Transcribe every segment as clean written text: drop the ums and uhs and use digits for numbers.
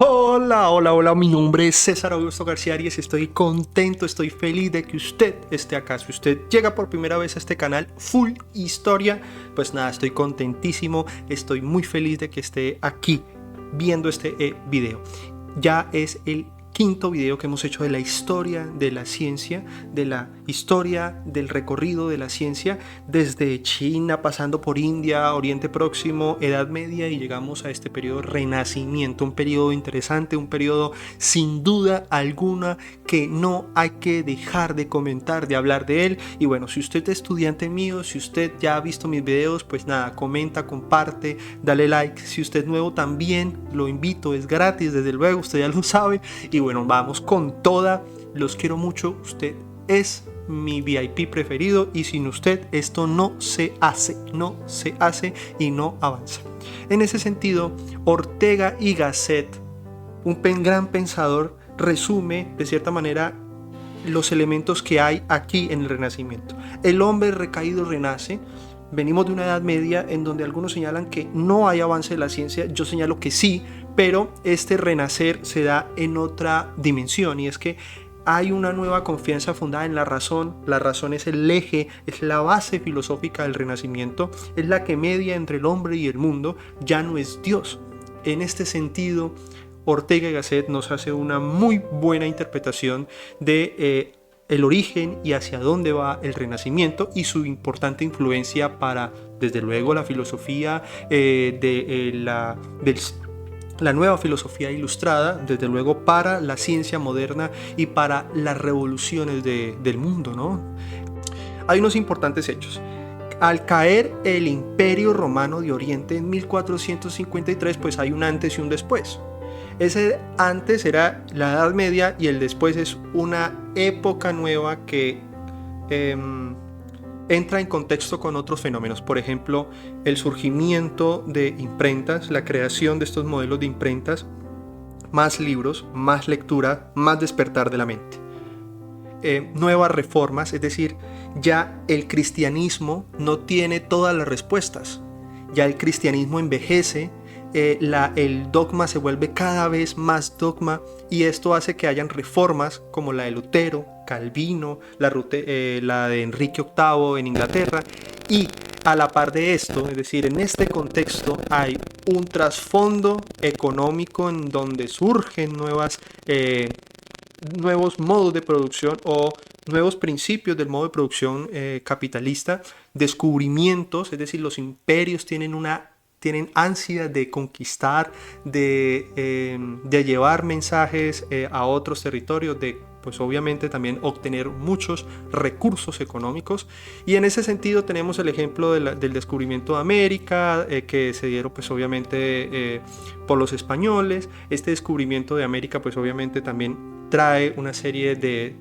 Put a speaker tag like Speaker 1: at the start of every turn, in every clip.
Speaker 1: Hola, hola, hola, mi nombre es César Augusto García Arias. Estoy contento, estoy feliz de que usted esté acá. Si usted llega por primera vez a este canal Full Historia, pues nada, estoy contentísimo, estoy muy feliz de que esté aquí viendo este video. Ya es el quinto video que hemos hecho de la historia de la ciencia, de la historia del recorrido de la ciencia desde China, pasando por India, Oriente Próximo, Edad Media, y llegamos a este periodo Renacimiento, un periodo interesante, un periodo sin duda alguna que no hay que dejar de comentar, de hablar de él. Y bueno, si usted es estudiante mío, si usted ya ha visto mis videos, pues nada, comenta, comparte, dale like. Si usted es nuevo también lo invito, es gratis, desde luego, usted ya lo sabe. Y bueno, vamos con toda, los quiero mucho, usted es mi VIP preferido y sin usted esto no se hace y no avanza. En ese sentido, Ortega y Gasset, un gran pensador, resume de cierta manera los elementos que hay aquí en el Renacimiento. El hombre recaído renace. Venimos de una Edad Media en donde algunos señalan que no hay avance de la ciencia, yo señalo que sí, pero este renacer se da en otra dimensión, y es que hay una nueva confianza fundada en la razón. La razón es el eje, es la base filosófica del Renacimiento, es la que media entre el hombre y el mundo, ya no es Dios. En este sentido, Ortega y Gasset nos hace una muy buena interpretación de el origen y hacia dónde va el Renacimiento y su importante influencia para, desde luego, la filosofía la nueva filosofía ilustrada, desde luego para la ciencia moderna y para las revoluciones del mundo, ¿no? Hay unos importantes hechos. Al caer el Imperio Romano de Oriente en 1453, pues hay un antes y un después. Ese antes era la Edad Media y el después es una época nueva que entra en contexto con otros fenómenos. Por ejemplo, el surgimiento de imprentas, la creación de estos modelos de imprentas, más libros, más lectura, más despertar de la mente. Nuevas reformas, es decir, ya el cristianismo no tiene todas las respuestas. Ya el cristianismo envejece, el dogma se vuelve cada vez más dogma, y esto hace que hayan reformas como la de Lutero, Calvino, la de Enrique VIII en Inglaterra. Y a la par de esto, es decir, en este contexto hay un trasfondo económico en donde surgen nuevos modos de producción o nuevos principios del modo de producción capitalista, descubrimientos, es decir, los imperios tienen ansia de conquistar, de llevar mensajes a otros territorios, de pues obviamente también obtener muchos recursos económicos. Y en ese sentido tenemos el ejemplo del descubrimiento de América, que se dieron pues obviamente por los españoles. Este descubrimiento de América pues obviamente también trae una serie de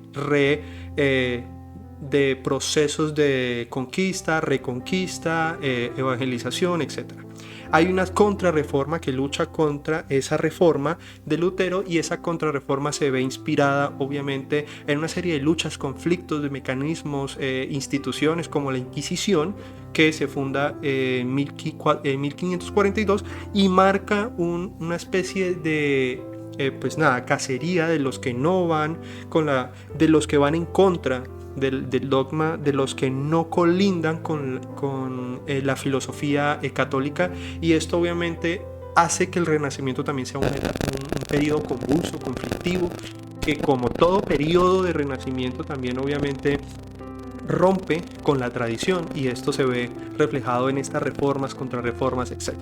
Speaker 1: procesos de conquista, reconquista, evangelización, etc. Hay una contrarreforma que lucha contra esa reforma de Lutero, y esa contrarreforma se ve inspirada obviamente en una serie de luchas, conflictos, de mecanismos, instituciones como la Inquisición, que se funda en 1542 y marca una especie de cacería de los que no van de los que van en contra del dogma, de los que no colindan con la filosofía católica. Y esto obviamente hace que el Renacimiento también sea un periodo convulso, conflictivo, que como todo periodo de Renacimiento también obviamente rompe con la tradición, y esto se ve reflejado en estas reformas, contrarreformas, etc.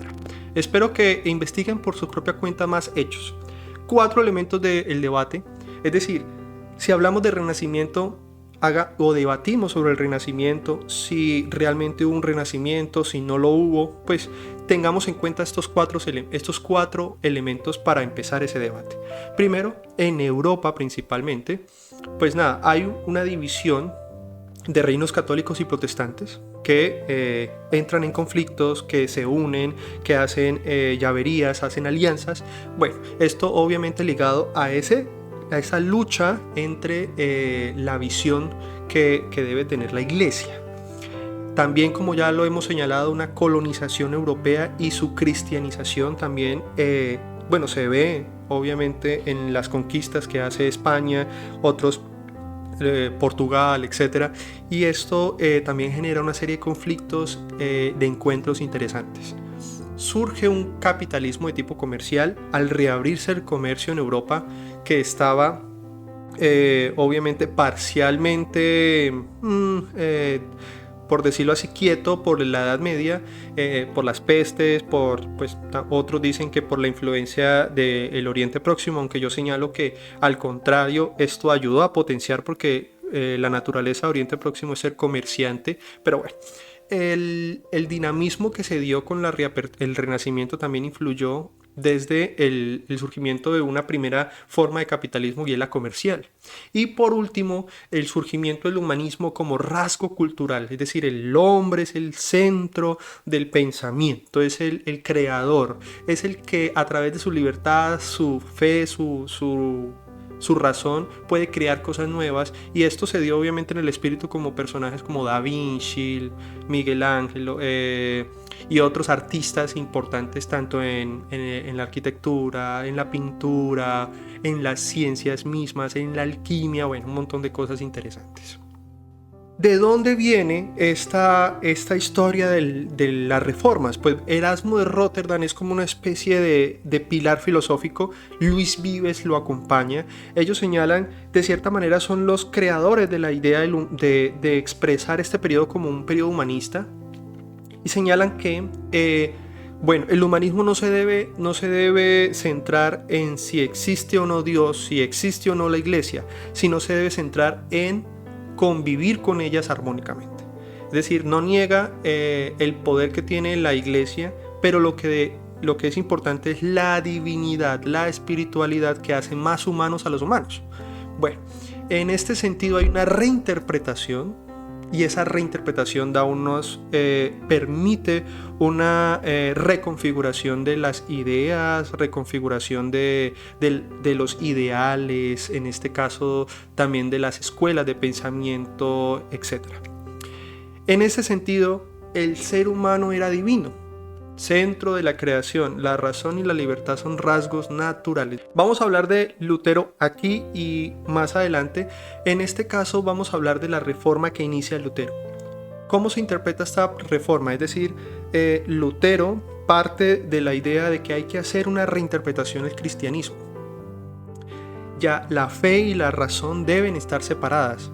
Speaker 1: Espero que investiguen por su propia cuenta más hechos. 4 elementos del debate, es decir, si hablamos de Renacimiento, o debatimos sobre el Renacimiento, si realmente hubo un Renacimiento, si no lo hubo, pues tengamos en cuenta estos cuatro elementos para empezar ese debate. Primero, en Europa principalmente, pues nada, hay una división de reinos católicos y protestantes que entran en conflictos, que se unen, que hacen llaverías, hacen alianzas. Bueno, esto obviamente ligado a esa lucha entre la visión que debe tener la Iglesia. También, como ya lo hemos señalado, una colonización europea y su cristianización también se ve obviamente en las conquistas que hace España, otros Portugal, etcétera, y esto también genera una serie de conflictos, de encuentros interesantes. Surge un capitalismo de tipo comercial al reabrirse el comercio en Europa, que estaba obviamente parcialmente, por decirlo así, quieto por la Edad Media, por las pestes, pues otros dicen que por la influencia del Oriente Próximo, aunque yo señalo que al contrario, esto ayudó a potenciar, porque la naturaleza de Oriente Próximo es ser comerciante. Pero bueno, el dinamismo que se dio con el Renacimiento también influyó desde el surgimiento de una primera forma de capitalismo, y es la comercial. Y por último, el surgimiento del humanismo como rasgo cultural, es decir, el hombre es el centro del pensamiento, es el creador, es el que a través de su libertad, su fe, su razón puede crear cosas nuevas, y esto se dio obviamente en el espíritu como personajes como Da Vinci, Miguel Ángel, y otros artistas importantes tanto en la arquitectura, en la pintura, en las ciencias mismas, en la alquimia, bueno, un montón de cosas interesantes. ¿De dónde viene esta historia de las reformas? Pues Erasmo de Róterdam es como una especie de pilar filosófico. Luis Vives lo acompaña. Ellos señalan, de cierta manera, son los creadores de la idea de expresar este periodo como un periodo humanista, y señalan que bueno, el humanismo no se debe centrar en si existe o no Dios, si existe o no la iglesia, sino se debe centrar en convivir con ellas armónicamente. Es decir, no niega el poder que tiene la iglesia, pero lo que es importante es la divinidad, la espiritualidad que hace más humanos a los humanos. Bueno, en este sentido hay una reinterpretación, y esa reinterpretación permite una reconfiguración de las ideas, reconfiguración de los ideales, en este caso también de las escuelas de pensamiento, etc. En ese sentido, el ser humano era divino, centro de la creación. La razón y la libertad son rasgos naturales. Vamos a hablar de Lutero aquí y más adelante. En este caso vamos a hablar de la reforma que inicia Lutero. ¿Cómo se interpreta esta reforma? Es decir, Lutero parte de la idea de que hay que hacer una reinterpretación del cristianismo. Ya la fe y la razón deben estar separadas,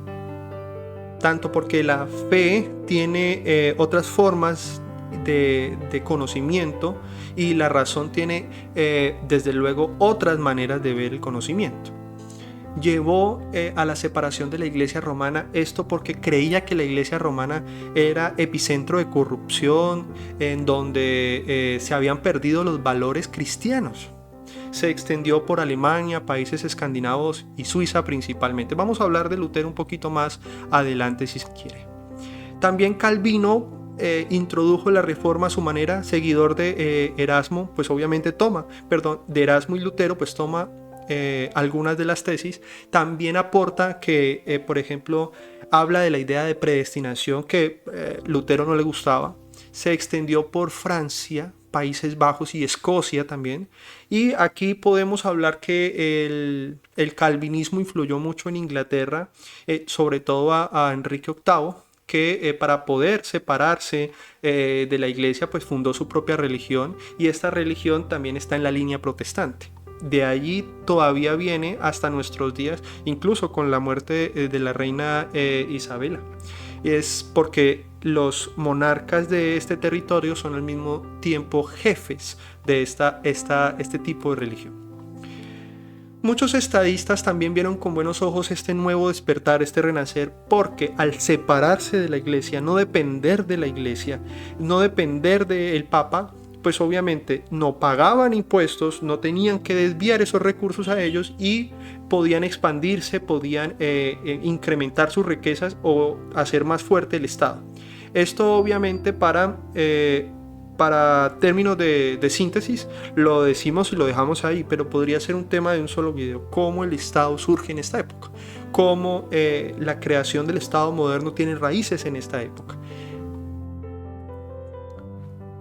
Speaker 1: tanto porque la fe tiene otras formas de conocimiento, y la razón tiene desde luego otras maneras de ver el conocimiento. Llevó a la separación de la iglesia romana, esto porque creía que la iglesia romana era epicentro de corrupción, en donde se habían perdido los valores cristianos. Se extendió por Alemania, países escandinavos y Suiza principalmente. Vamos a hablar de Lutero un poquito más adelante si se quiere. También Calvino introdujo la reforma a su manera, seguidor de Erasmo, pues obviamente de Erasmo y Lutero, pues toma algunas de las tesis. También aporta que, por ejemplo, habla de la idea de predestinación que Lutero no le gustaba. Se extendió por Francia, Países Bajos y Escocia también. Y aquí podemos hablar que el calvinismo influyó mucho en Inglaterra, sobre todo a Enrique VIII, que para poder separarse de la iglesia, pues fundó su propia religión, y esta religión también está en la línea protestante. De allí todavía viene hasta nuestros días, incluso con la muerte de la reina Isabela. Es porque los monarcas de este territorio son al mismo tiempo jefes de este tipo de religión. Muchos estadistas también vieron con buenos ojos este nuevo despertar, este renacer, porque al separarse de la iglesia, no depender de la iglesia, no depender del papa, pues obviamente no pagaban impuestos, no tenían que desviar esos recursos a ellos, y podían expandirse, podían incrementar sus riquezas o hacer más fuerte el Estado. Esto obviamente para términos de síntesis lo decimos y lo dejamos ahí, pero podría ser un tema de un solo video: cómo el Estado surge en esta época, cómo la creación del Estado moderno tiene raíces en esta época.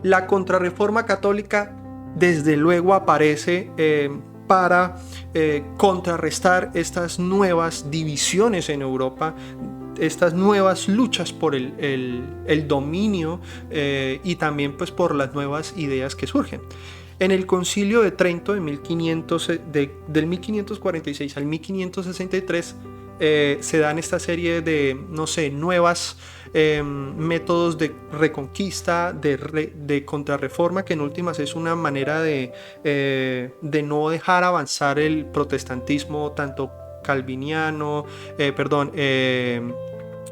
Speaker 1: La contrarreforma católica desde luego aparece para contrarrestar estas nuevas divisiones en Europa, estas nuevas luchas por el dominio y también pues por las nuevas ideas que surgen. En el Concilio de Trento del 1546 al 1563 se dan esta serie de, nuevas métodos de reconquista, de contrarreforma, que en últimas es una manera de no dejar avanzar el protestantismo, tanto calviniano,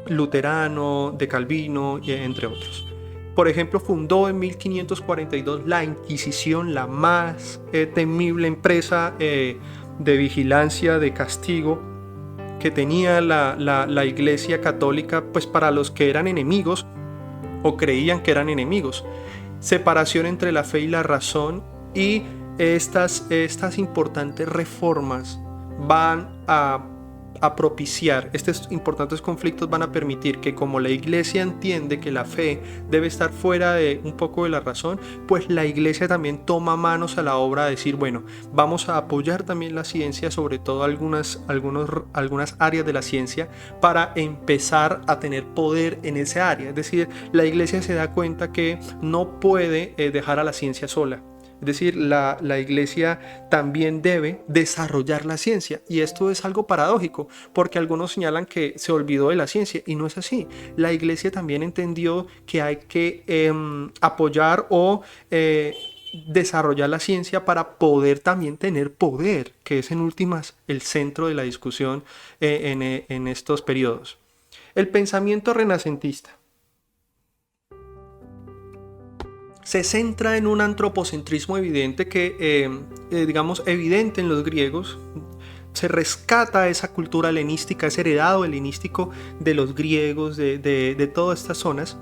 Speaker 1: luterano, de Calvino, entre otros. Por ejemplo, fundó en 1542 la Inquisición, la más temible empresa de vigilancia, de castigo que tenía la Iglesia Católica, pues para los que eran enemigos o creían que eran enemigos. Separación entre la fe y la razón, y estas importantes reformas van a propiciar, estos importantes conflictos van a permitir que, como la Iglesia entiende que la fe debe estar fuera de un poco de la razón, pues la Iglesia también toma manos a la obra de decir, bueno, vamos a apoyar también la ciencia, sobre todo algunas áreas de la ciencia, para empezar a tener poder en esa área. Es decir, la Iglesia se da cuenta que no puede dejar a la ciencia sola. Es decir, la Iglesia también debe desarrollar la ciencia, y esto es algo paradójico porque algunos señalan que se olvidó de la ciencia, y no es así. La Iglesia también entendió que hay que apoyar o desarrollar la ciencia para poder también tener poder, que es en últimas el centro de la discusión en estos periodos. El pensamiento renacentista se centra en un antropocentrismo evidente evidente en los griegos. Se rescata esa cultura helenística, ese heredado helenístico de los griegos, de todas estas zonas.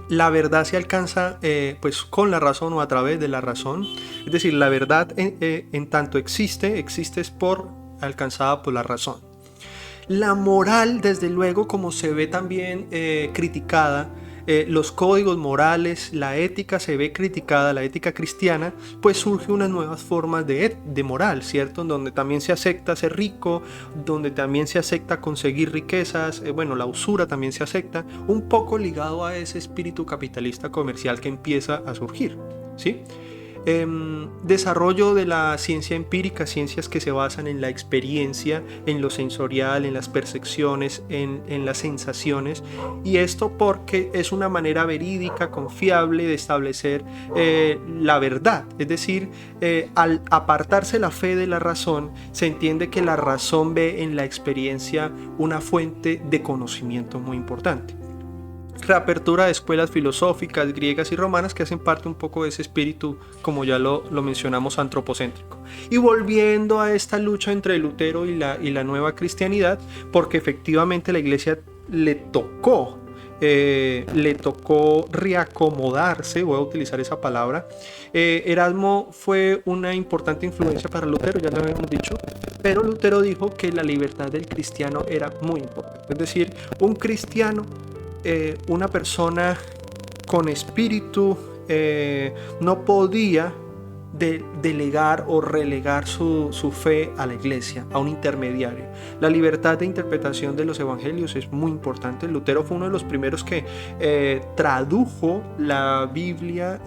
Speaker 1: La verdad se alcanza pues con la razón o a través de la razón. Es decir, la verdad en tanto existe es alcanzada por la razón. La moral, desde luego, como se ve también criticada, los códigos morales, la ética se ve criticada, la ética cristiana, pues surge unas nuevas formas de moral, ¿cierto? Donde también se acepta ser rico, donde también se acepta conseguir riquezas, la usura también se acepta, un poco ligado a ese espíritu capitalista comercial que empieza a surgir, ¿sí? Desarrollo de la ciencia empírica, ciencias que se basan en la experiencia, en lo sensorial, en las percepciones, en las sensaciones, y esto porque es una manera verídica, confiable de establecer la verdad. Es decir, al apartarse la fe de la razón, se entiende que la razón ve en la experiencia una fuente de conocimiento muy importante. Reapertura de escuelas filosóficas griegas y romanas que hacen parte un poco de ese espíritu, como ya lo mencionamos, antropocéntrico. Y volviendo a esta lucha entre Lutero y la nueva cristianidad, porque efectivamente la Iglesia le tocó reacomodarse, voy a utilizar esa palabra. Erasmo fue una importante influencia para Lutero, ya lo habíamos dicho, pero Lutero dijo que la libertad del cristiano era muy importante. Es decir, un cristiano, una persona con espíritu, no podía delegar o relegar su fe a la Iglesia, a un intermediario. La libertad de interpretación de los evangelios es muy importante. Lutero fue uno de los primeros que tradujo la Biblia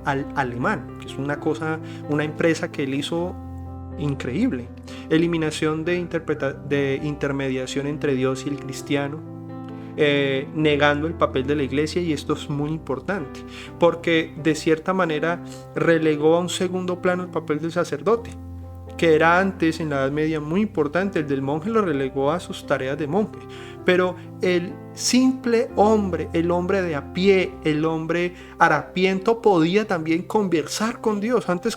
Speaker 1: al alemán, que es una empresa que él hizo increíble. Eliminación de intermediación entre Dios y el cristiano, negando el papel de la Iglesia, y esto es muy importante porque de cierta manera relegó a un segundo plano el papel del sacerdote, que era antes en la Edad Media muy importante. El del monje lo relegó a sus tareas de monje, pero el simple hombre, el hombre de a pie, el hombre harapiento podía también conversar con Dios. Antes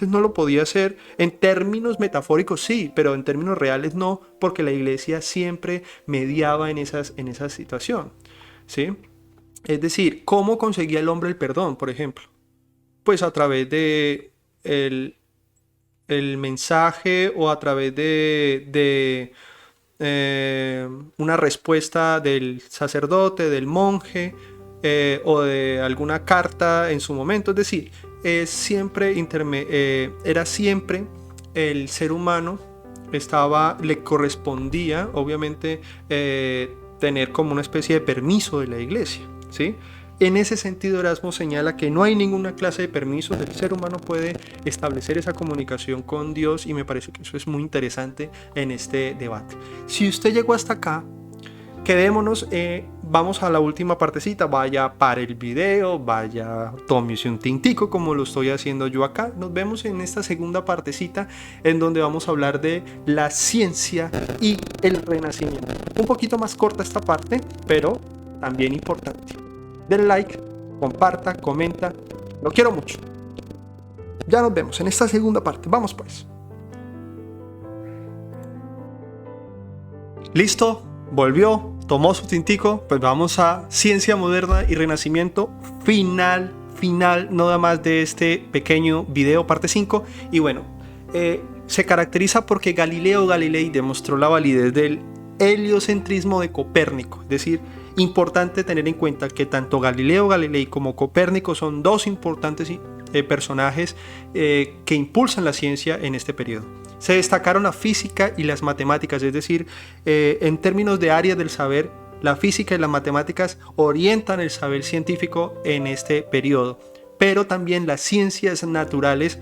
Speaker 1: no lo podía hacer. En términos metafóricos sí, pero en términos reales no, porque la Iglesia siempre mediaba en esa situación, ¿sí? Es decir, ¿cómo conseguía el hombre el perdón, por ejemplo? Pues a través de el mensaje, o a través de una respuesta del sacerdote, del monje, o de alguna carta en su momento. Es decir, era siempre el ser humano le correspondía, obviamente, tener como una especie de permiso de la iglesia, ¿sí? En ese sentido, Erasmo señala que no hay ninguna clase de permiso, el ser humano puede establecer esa comunicación con Dios, y me parece que eso es muy interesante en este debate. Si usted llegó hasta acá, quedémonos, vamos a la última partecita, vaya para el video, vaya, tómese un tintico como lo estoy haciendo yo acá. Nos vemos en esta segunda partecita en donde vamos a hablar de la ciencia y el renacimiento. Un poquito más corta esta parte, pero también importante. Den like, comparta, comenta, lo quiero mucho. Ya nos vemos en esta segunda parte, vamos pues. ¿Listo? Volvió, tomó su tintico, pues vamos a ciencia moderna y renacimiento, final, nada más de este pequeño video, parte 5. Y bueno, se caracteriza porque Galileo Galilei demostró la validez del heliocentrismo de Copérnico. Es decir, importante tener en cuenta que tanto Galileo Galilei como Copérnico son dos importantes personajes que impulsan la ciencia en este periodo. Se destacaron la física y las matemáticas, es decir, en términos de áreas del saber, la física y las matemáticas orientan el saber científico en este periodo, pero también las ciencias naturales,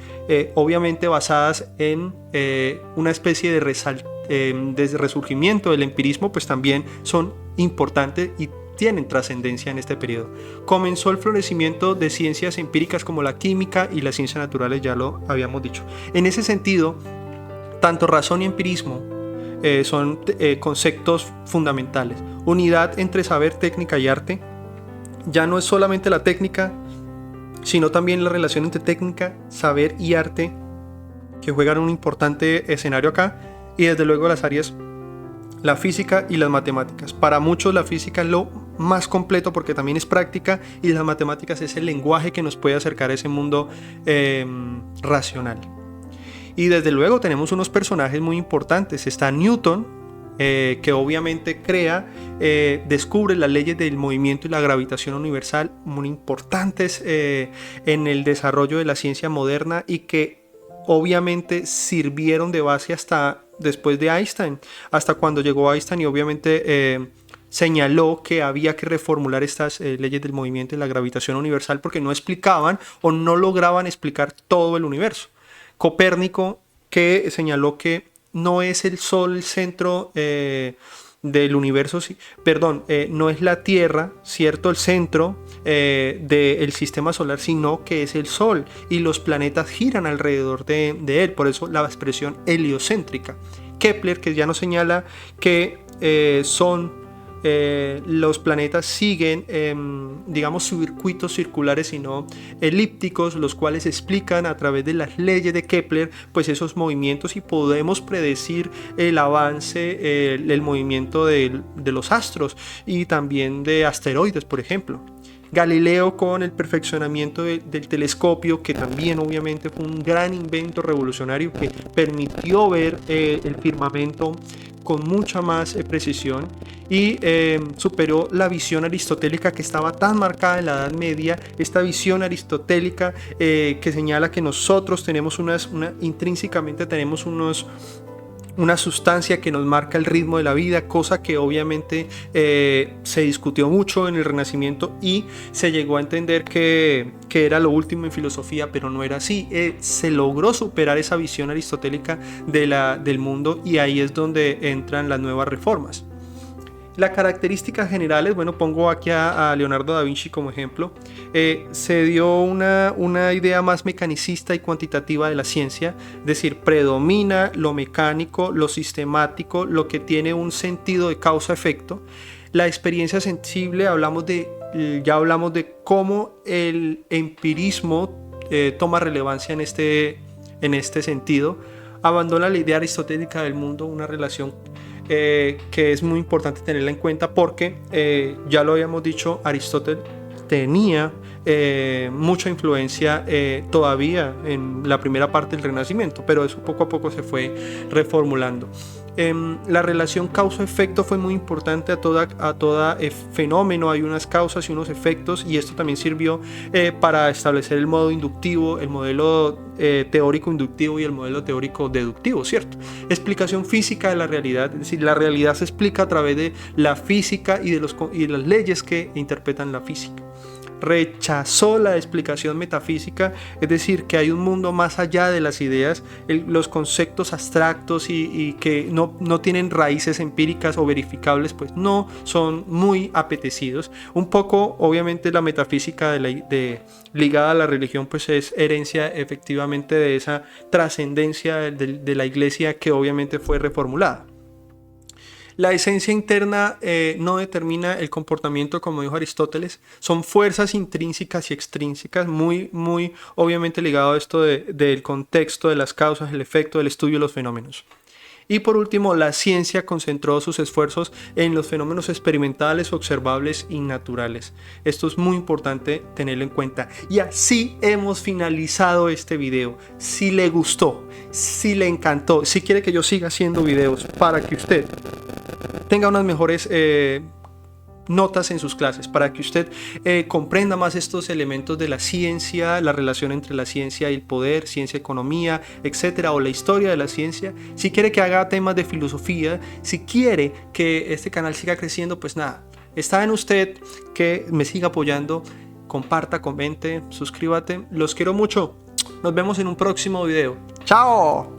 Speaker 1: obviamente basadas en una especie de resurgimiento del empirismo, pues también son importantes y tienen trascendencia en este periodo. Comenzó el florecimiento de ciencias empíricas como la química y las ciencias naturales, ya lo habíamos dicho. En ese sentido, tanto razón y empirismo son conceptos fundamentales. Unidad entre saber, técnica y arte. Ya no es solamente la técnica, sino también la relación entre técnica, saber y arte, que juegan un importante escenario acá. Y desde luego las áreas, la física y las matemáticas. Para muchos la física es lo más completo porque también es práctica, y las matemáticas es el lenguaje que nos puede acercar a ese mundo racional. Y desde luego tenemos unos personajes muy importantes. Está Newton, que obviamente descubre las leyes del movimiento y la gravitación universal, muy importantes en el desarrollo de la ciencia moderna, y que obviamente sirvieron de base hasta después de Einstein, hasta cuando llegó Einstein, y obviamente señaló que había que reformular estas leyes del movimiento y la gravitación universal porque no explicaban o no lograban explicar todo el universo. Copérnico, que señaló que no es el Sol el centro del universo, no es la Tierra, ¿cierto?, el centro del sistema solar, sino que es el Sol, y los planetas giran alrededor de él, por eso la expresión heliocéntrica. Kepler, que ya nos señala que los planetas siguen, circuitos circulares y no elípticos, los cuales explican a través de las leyes de Kepler pues esos movimientos, y podemos predecir el avance, el movimiento de los astros y también de asteroides, por ejemplo. Galileo, con el perfeccionamiento del telescopio, que también obviamente fue un gran invento revolucionario que permitió ver el firmamento con mucha más precisión, y superó la visión aristotélica que estaba tan marcada en la Edad Media, esta visión aristotélica que señala que nosotros tenemos intrínsecamente tenemos una sustancia que nos marca el ritmo de la vida, cosa que obviamente se discutió mucho en el Renacimiento, y se llegó a entender que era lo último en filosofía, pero no era así. Se logró superar esa visión aristotélica del mundo, y ahí es donde entran las nuevas reformas. Las características generales, pongo aquí a Leonardo da Vinci como ejemplo. Se dio una idea más mecanicista y cuantitativa de la ciencia, es decir, predomina lo mecánico, lo sistemático, lo que tiene un sentido de causa-efecto. La experiencia sensible, ya hablamos de cómo el empirismo toma relevancia en este sentido. Abandona la idea aristotélica del mundo, una relación que es muy importante tenerla en cuenta porque ya lo habíamos dicho, Aristóteles tenía mucha influencia todavía en la primera parte del Renacimiento, pero eso poco a poco se fue reformulando. La relación causa-efecto fue muy importante a toda fenómeno. Hay unas causas y unos efectos, y esto también sirvió para establecer el modo inductivo, el modelo teórico inductivo y el modelo teórico deductivo, ¿cierto? Explicación física de la realidad, es decir, la realidad se explica a través de la física y de las leyes que interpretan la física. Rechazó la explicación metafísica, es decir, que hay un mundo más allá de las ideas, los conceptos abstractos y que no tienen raíces empíricas o verificables, pues no son muy apetecidos. Un poco, obviamente, la metafísica ligada a la religión, pues es herencia efectivamente de esa trascendencia de la iglesia que obviamente fue reformulada. La esencia interna no determina el comportamiento, como dijo Aristóteles. Son fuerzas intrínsecas y extrínsecas, muy obviamente ligado a esto del contexto, de las causas, el efecto, del estudio de los fenómenos. Y por último, la ciencia concentró sus esfuerzos en los fenómenos experimentales, observables y naturales. Esto es muy importante tenerlo en cuenta. Y así hemos finalizado este video. Si le gustó, si le encantó, si quiere que yo siga haciendo videos para que usted tenga unas mejores notas en sus clases, para que usted comprenda más estos elementos de la ciencia, la relación entre la ciencia y el poder, ciencia, economía, etcétera, o la historia de la ciencia. Si quiere que haga temas de filosofía, si quiere que este canal siga creciendo, pues nada, está en usted que me siga apoyando. Comparta, comente, suscríbete. Los quiero mucho. Nos vemos en un próximo video. ¡Chao!